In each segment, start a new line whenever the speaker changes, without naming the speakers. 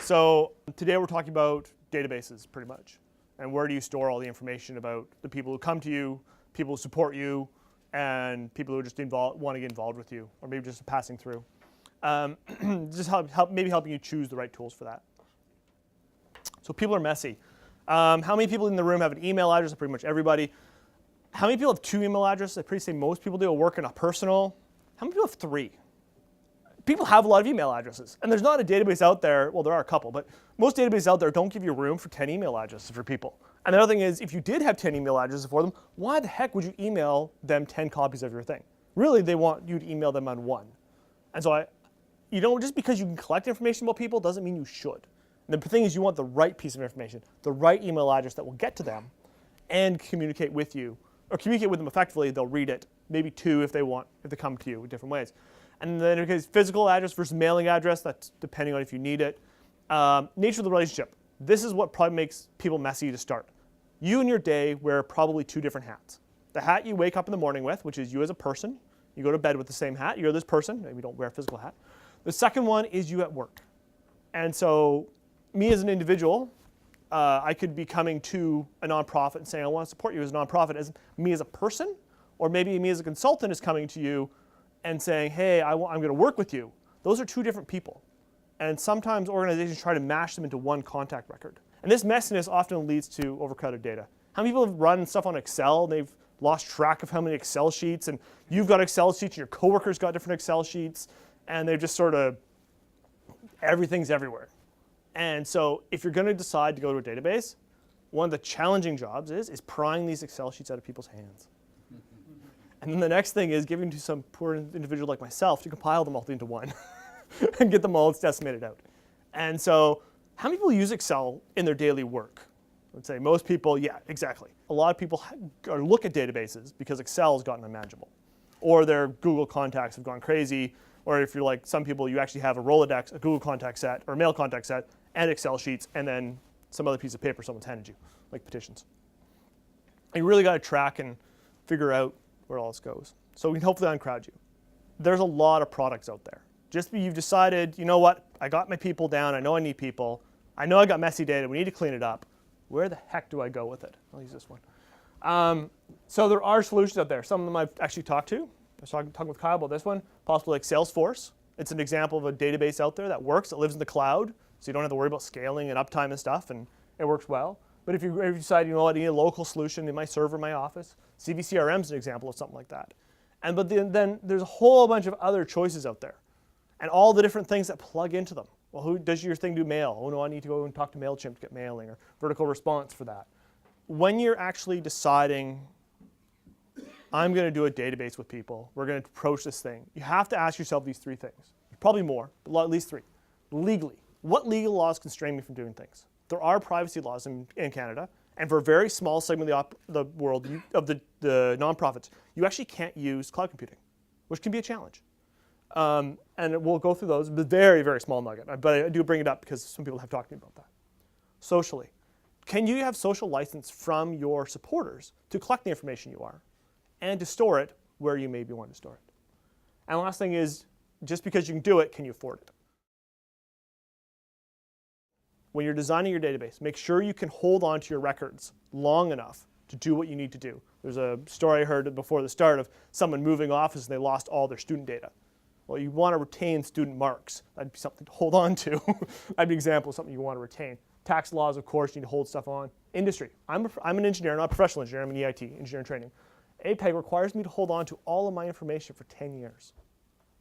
So today we're talking about databases pretty much. And where do you store all the information about the people who come to you, people who support you, and people who just want to get involved with you, or maybe just passing through. Just maybe helping you choose the right tools for that. So people are messy. How many people in the room have an email address? Pretty much everybody. How many people have 2 email addresses? I'd pretty say most people do. Work in a personal. How many people have 3? People have a lot of email addresses. And there's not a database out there, well, there are a couple, but most databases out there don't give you room for 10 email addresses for people. And the other thing is, if you did have 10 email addresses for them, why the heck would you email them 10 copies of your thing? Really, they want you to email them on 1. And so just because you can collect information about people doesn't mean you should. And the thing is, you want the right piece of information, the right email address that will get to them and communicate with you, or communicate with them effectively. They'll read it, maybe 2 if they come to you in different ways. And then there's physical address versus mailing address. That's depending on if you need it. Nature of the relationship. This is what probably makes people messy to start. You in your day wear probably 2 different hats. The hat you wake up in the morning with, which is you as a person. You go to bed with the same hat. You're this person. Maybe you don't wear a physical hat. The second one is you at work. And so me as an individual, I could be coming to a nonprofit and saying, I want to support you as a nonprofit, as me as a person, or maybe me as a consultant is coming to you and saying, hey, I'm going to work with you. Those are 2 different people. And sometimes organizations try to mash them into one contact record. And this messiness often leads to overcrowded data. How many people have run stuff on Excel and they've lost track of how many Excel sheets, and you've got Excel sheets and your coworkers got different Excel sheets, and they've just sort of, everything's everywhere. And so if you're going to decide to go to a database, one of the challenging jobs is prying these Excel sheets out of people's hands. And then the next thing is giving to some poor individual like myself to compile them all into one and get them all decimated out. And so how many people use Excel in their daily work? Let's say most people, yeah, exactly. A lot of people look at databases because Excel has gotten unmanageable. Or their Google contacts have gone crazy. Or if you're like some people, you actually have a Rolodex, a Google contact set, or a mail contact set, and Excel sheets, and then some other piece of paper someone's handed you, like petitions. And you really got to track and figure out where all this goes. So we can hopefully uncrowd you. There's a lot of products out there. Just you've decided, you know what, I got my people down, I know I need people, I know I got messy data, we need to clean it up. Where the heck do I go with it? I'll use this one. So there are solutions out there. Some of them I've actually talked to. I was talking with Kyle about this one, possibly like Salesforce. It's an example of a database out there that works, that lives in the cloud, so you don't have to worry about scaling and uptime and stuff, and it works well. But if you decide, you know what, I need a local solution in my server, in my office, CVCRM is an example of something like that. But then there's a whole bunch of other choices out there, and all the different things that plug into them. Well, who does your thing do mail? Oh no, I need to go and talk to MailChimp to get mailing, or vertical response for that. When you're actually deciding, I'm going to do a database with people, we're going to approach this thing, you have to ask yourself these 3 things. Probably more, but at least 3. Legally, what legal laws constrain me from doing things? There are privacy laws in Canada, and for a very small segment of the world, of the nonprofits, you actually can't use cloud computing, which can be a challenge. And we'll go through those, but very, very small nugget. But I do bring it up because some people have talked to me about that. Socially, can you have social license from your supporters to collect the information you are and to store it where you maybe want to store it? And the last thing is, just because you can do it, can you afford it? When you're designing your database, make sure you can hold on to your records long enough to do what you need to do. There's a story I heard before the start of someone moving office and they lost all their student data. Well, you want to retain student marks. That'd be something to hold on to. That'd be an example of something you want to retain. Tax laws, of course, you need to hold stuff on. Industry. I'm an engineer, not a professional engineer. I'm an EIT, engineering training. APEG requires me to hold on to all of my information for 10 years.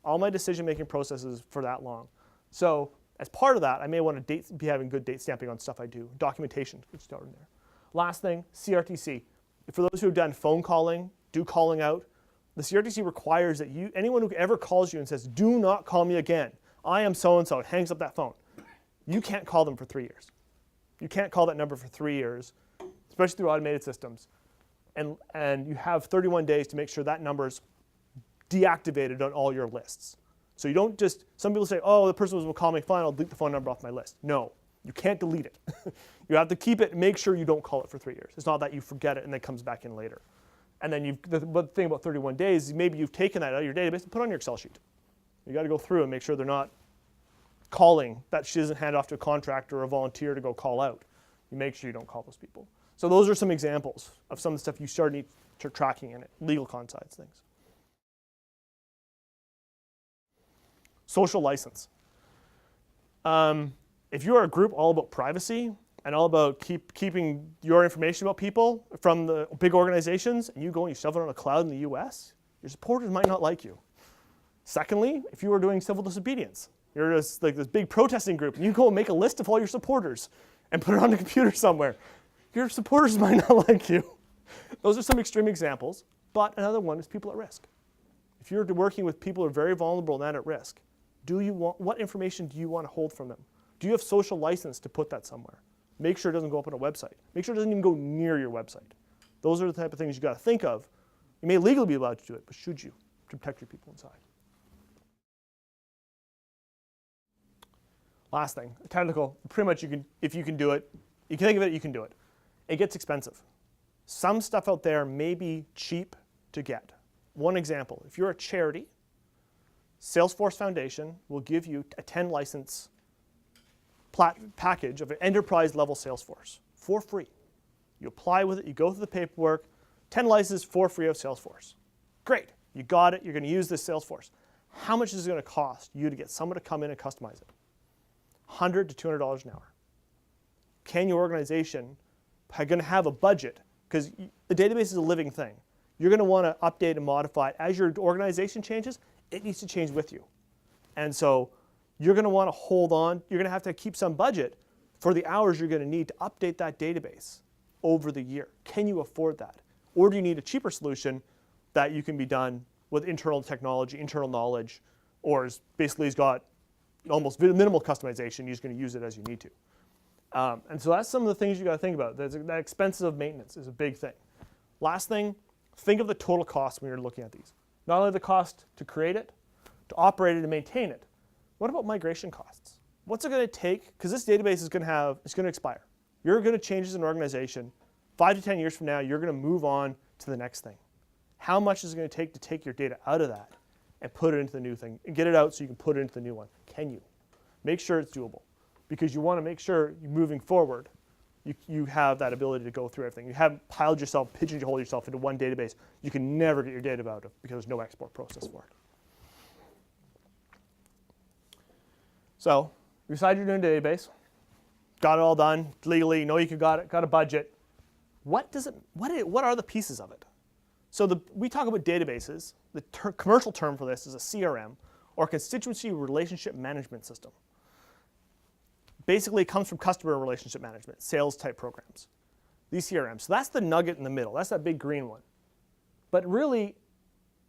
All my decision-making processes for that long. So as part of that, I may want to be having good date stamping on stuff I do. Documentation could start in there. Last thing, CRTC. For those who have done phone calling, do calling out, the CRTC requires that anyone who ever calls you and says, do not call me again, I am so-and-so, and hangs up that phone, you can't call them for 3 years. You can't call that number for 3 years, especially through automated systems. And you have 31 days to make sure that number's deactivated on all your lists. So you don't just, some people say, oh, the person will call me, fine, I'll delete the phone number off my list. No, you can't delete it. You have to keep it and make sure you don't call it for 3 years. It's not that you forget it and then it comes back in later. And then the thing about 31 days is maybe you've taken that out of your database and put it on your Excel sheet. You got to go through and make sure they're not calling that she doesn't hand off to a contractor or a volunteer to go call out. You make sure you don't call those people. So those are some examples of some of the stuff you start tracking in it, legal consides things. Social license. If you are a group all about privacy and all about keeping your information about people from the big organizations, and you go and you shove it on a cloud in the US, your supporters might not like you. Secondly, if you are doing civil disobedience, you're just like this big protesting group, and you go and make a list of all your supporters and put it on the computer somewhere, your supporters might not like you. Those are some extreme examples, but another one is people at risk. If you're working with people who are very vulnerable and at risk, what information do you want to hold from them? Do you have social license to put that somewhere? Make sure it doesn't go up on a website. Make sure it doesn't even go near your website. Those are the type of things you got to think of. You may legally be allowed to do it, but should you to protect your people inside? Last thing, technical. Pretty much, if you can do it, you can think of it, you can do it. It gets expensive. Some stuff out there may be cheap to get. One example, if you're a charity, Salesforce Foundation will give you a 10 license package of an enterprise level Salesforce for free. You apply with it, you go through the paperwork, 10 licenses for free of Salesforce. Great, you got it, you're going to use this Salesforce. How much is it going to cost you to get someone to come in and customize it? $100 to $200 an hour. Can your organization going to have a budget? Because the database is a living thing. You're going to want to update and modify it. As your organization changes, it needs to change with you. And so you're going to want to hold on. You're going to have to keep some budget for the hours you're going to need to update that database over the year. Can you afford that? Or do you need a cheaper solution that you can be done with internal technology, internal knowledge, or basically has got almost minimal customization, you're just going to use it as you need to. And so that's some of the things you got to think about. That expenses of maintenance is a big thing. Last thing, think of the total cost when you're looking at these. Not only the cost to create it, to operate it and maintain it. What about migration costs? What's it going to take? Because this database is going to expire. You're going to change as an organization. 5 to 10 years from now, you're going to move on to the next thing. How much is it going to take to take your data out of that and put it into the new thing and get it out so you can put it into the new one? Can you? Make sure it's doable, because you want to make sure moving forward you have that ability to go through everything. You haven't pigeonholed yourself into one database you can never get your data out of because there's no export process for it. So you decide you're doing a database, got it all done legally, know you got a budget. What are the pieces of it? So we talk about databases. The commercial term for this is a CRM, or constituency relationship management system. Basically, it comes from customer relationship management, sales type programs. These CRMs. So that's the nugget in the middle. That's that big green one. But really,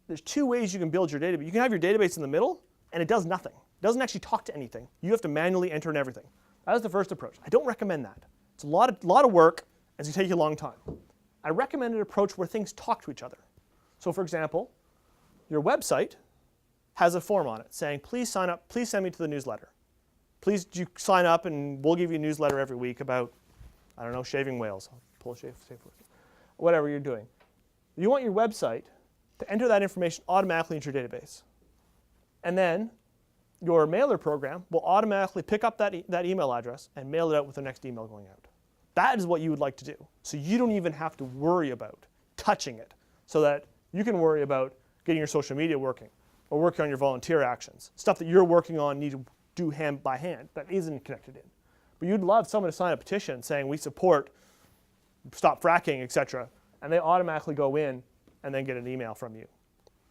there's two ways you can build your database. You can have your database in the middle, and it does nothing. It doesn't actually talk to anything. You have to manually enter in everything. That is the first approach. I don't recommend that. It's a lot of work, and it's going to take you a long time. I recommend an approach where things talk to each other. So for example, your website has a form on it saying, please sign up, please send me to the newsletter. Please you sign up and we'll give you a newsletter every week about, I don't know, shaving whales. I'll pull a safe word. Whatever you're doing. You want your website to enter that information automatically into your database. And then your mailer program will automatically pick up that email address and mail it out with the next email going out. That is what you would like to do. So you don't even have to worry about touching it, so that you can worry about getting your social media working or working on your volunteer actions, stuff that you're working on, need to do hand by hand that isn't connected in. But you'd love someone to sign a petition saying we support stop fracking, etc. And they automatically go in and then get an email from you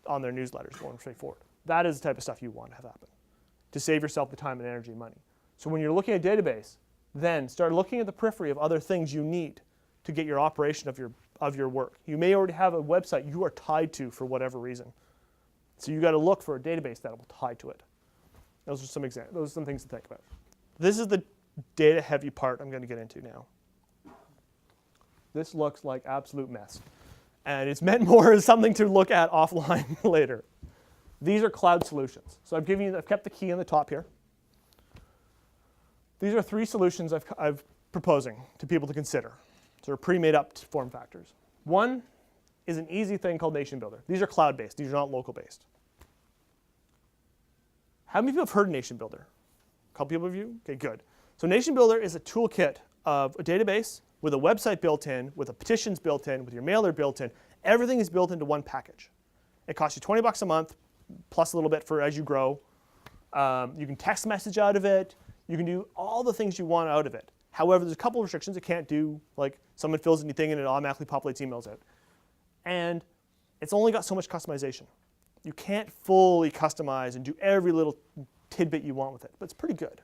on their newsletters going straight forward. That is the type of stuff you want to have happen to save yourself the time and energy and money. So when you're looking at a database, then start looking at the periphery of other things you need to get your operation of your work. You may already have a website you are tied to for whatever reason. So you got to look for a database that will tie to it. Those are some examples. Those are some things to think about. This is the data heavy part I'm going to get into now. This looks like absolute mess. And it's meant more as something to look at offline later. These are cloud solutions. So I've kept the key in the top here. These are 3 solutions I've proposing to people to consider. So they're pre-made up form factors. One is an easy thing called Nation Builder. These are cloud-based. These are not local-based. How many people have heard of Nation Builder? couple people of you? Okay, good. So Nation Builder is a toolkit of a database with a website built in, with a petitions built in, with your mailer built in. Everything is built into one package. It costs you $20 a month, plus a little bit for as you grow. You can text message out of it. You can do all the things you want out of it. However, there's a couple of restrictions. It can't do, like, someone fills anything and it automatically populates emails out. And it's only got so much customization. You can't fully customize and do every little tidbit you want with it, but it's pretty good.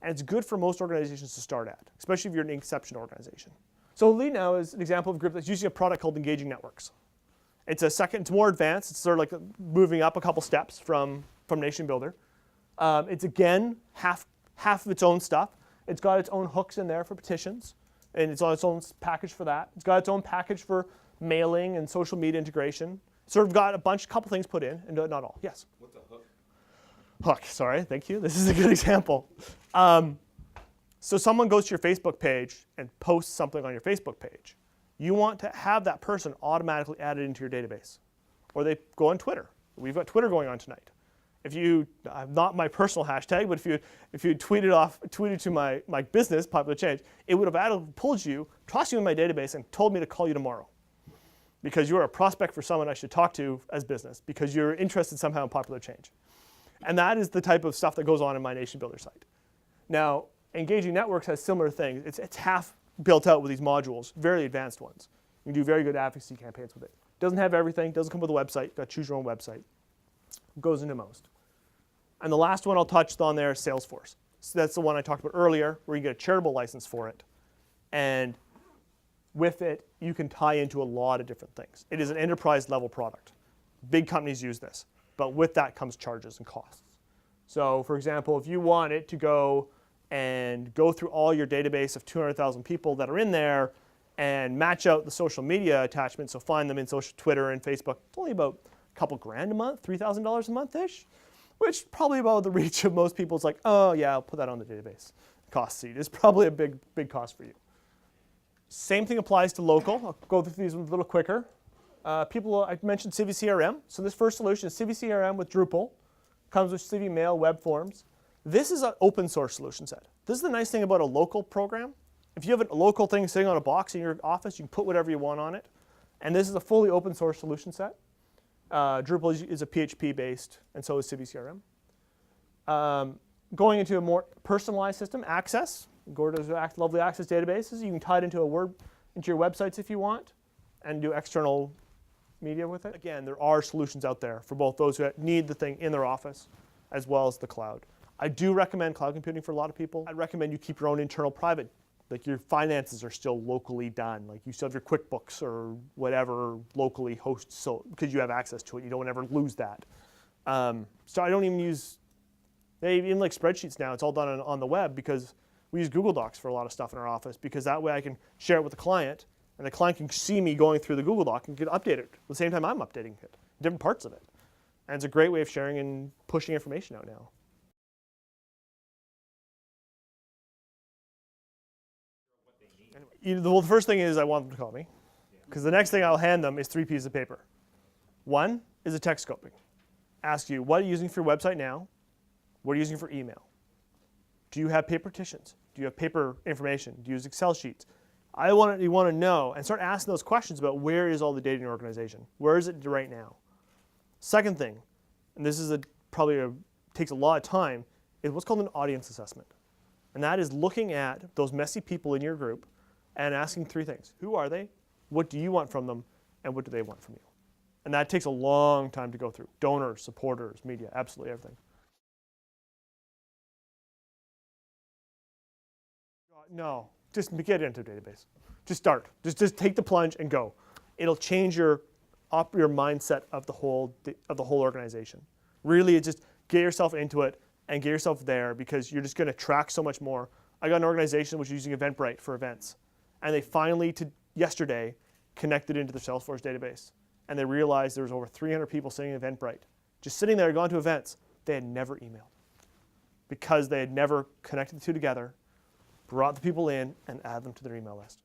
And it's good for most organizations to start at, especially if you're an exception organization. So Lead Now is an example of a group that's using a product called Engaging Networks. It's more advanced. It's sort of like moving up a couple steps from Nation Builder. It's, again, half of its own stuff. It's got its own hooks in there for petitions, and it's on its own package for that. It's got its own package for mailing and social media integration. Sort of got a couple things put in, and not all. Yes?
What's a hook?
Hook, sorry, thank you. This is a good example. So someone goes to your Facebook page and posts something on your Facebook page. You want to have that person automatically added into your database. Or they go on Twitter. We've got Twitter going on tonight. If you, not my personal hashtag, but if you tweeted to my business, Popular Change, it would have pulled you, tossed you in my database, and told me to call you tomorrow. Because you're a prospect for someone I should talk to as business, because you're interested somehow in Popular Change. And that is the type of stuff that goes on in my Nation Builder site. Now, Engaging Networks has similar things. It's half built out with these modules, very advanced ones. You can do very good advocacy campaigns with it. Doesn't have everything, doesn't come with a website. You've got to choose your own website. Goes into most. And the last one I'll touch on there is Salesforce. So that's the one I talked about earlier, where you get a charitable license for it. And with it, you can tie into a lot of different things. It is an enterprise level product. Big companies use this. But with that comes charges and costs. So for example, if you want it to go through all your database of 200,000 people that are in there and match out the social media attachments, so find them in Twitter and Facebook, it's only about a couple grand a month, $3,000 a month-ish, which probably about the reach of most people. It's like, oh yeah, I'll put that on the database. Cost seed is probably a big cost for you. Same thing applies to local. I'll go through these a little quicker. I mentioned CiviCRM. So this first solution is CiviCRM with Drupal. Comes with CiviMail web forms. This is an open source solution set. This is the nice thing about a local program. If you have a local thing sitting on a box in your office, you can put whatever you want on it. And this is a fully open source solution set. Drupal is a PHP based, and so is CiviCRM. Going into a more personalized system, Access. Go to lovely Access databases. You can tie it into your websites if you want, and do external media with it. Again, there are solutions out there for both those who need the thing in their office as well as the cloud. I do recommend cloud computing for a lot of people. I'd recommend you keep your own internal private. Like your finances are still locally done. Like you still have your QuickBooks or whatever locally hosted, so because you have access to it, you don't ever lose that. So I don't even use, even like spreadsheets now, it's all done on the web because we use Google Docs for a lot of stuff in our office, because that way I can share it with the client, and the client can see me going through the Google Doc and can update it at the same time I'm updating it, different parts of it. And it's a great way of sharing and pushing information out now. Well, the first thing is I want them to call me, because the next thing I'll hand them is 3 pieces of paper. One is a text scoping. Ask you, what are you using for your website now? What are you using for email? Do you have paper petitions? Do you have paper information? Do you use Excel sheets? You want to know, and start asking those questions about where is all the data in your organization? Where is it right now? Second thing, and this is takes a lot of time, is what's called an audience assessment. And that is looking at those messy people in your group and asking 3 things. Who are they? What do you want from them? And what do they want from you? And that takes a long time to go through. Donors, supporters, media, absolutely everything. No, just get into a database. Just start. Just take the plunge and go. It'll change your mindset of the whole organization. Really, just get yourself into it and get yourself there, because you're just going to track so much more. I got an organization which is using Eventbrite for events, and they finally, yesterday, connected into the Salesforce database, and they realized there was over 300 people sitting in Eventbrite, just sitting there, gone to events. They had never emailed, because they had never connected the two together, brought the people in, and added them to their email list.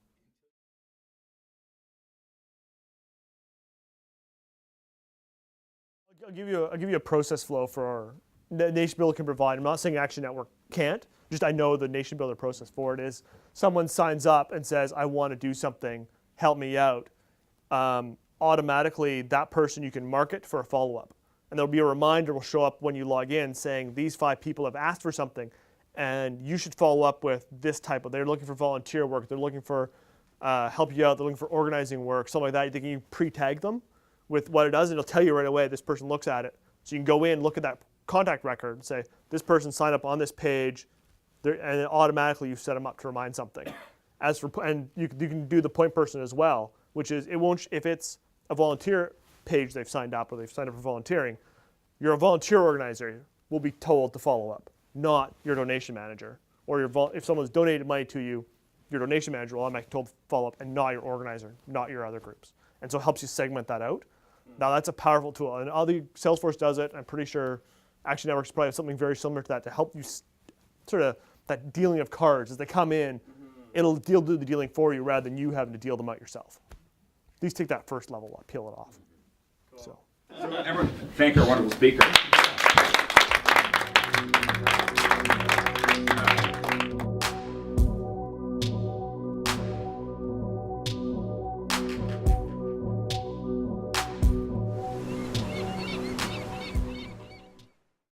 I'll give you a process flow for the Nation Builder can provide. I'm not saying Action Network can't. Just I know the nation builder process for it is someone signs up and says, I want to do something, help me out. Automatically, that person you can mark it for a follow-up. And there'll be a reminder will show up when you log in saying these 5 people have asked for something and you should follow up with this type of, they're looking for volunteer work, they're looking for help you out, they're looking for organizing work, something like that. You can pre-tag them with what it does and it'll tell you right away this person looks at it. So you can go in, look at that contact record and say, this person signed up on this page, and then automatically you set them up to remind something. And you can do the point person as well, which is, it won't, if it's a volunteer page they've signed up or they've signed up for volunteering, your volunteer organizer will be told to follow up, not your donation manager. Or if someone's donated money to you, your donation manager will automatically be told to follow up and not your organizer, not your other groups. And so it helps you segment that out. Now that's a powerful tool. And Salesforce does it. I'm pretty sure Action Networks probably have something very similar to that to help you sort of that dealing of cards. As they come in, it'll do the dealing for you rather than you having to deal them out yourself. At least take that first level up, peel it off. Cool. So
everyone thank our wonderful speaker.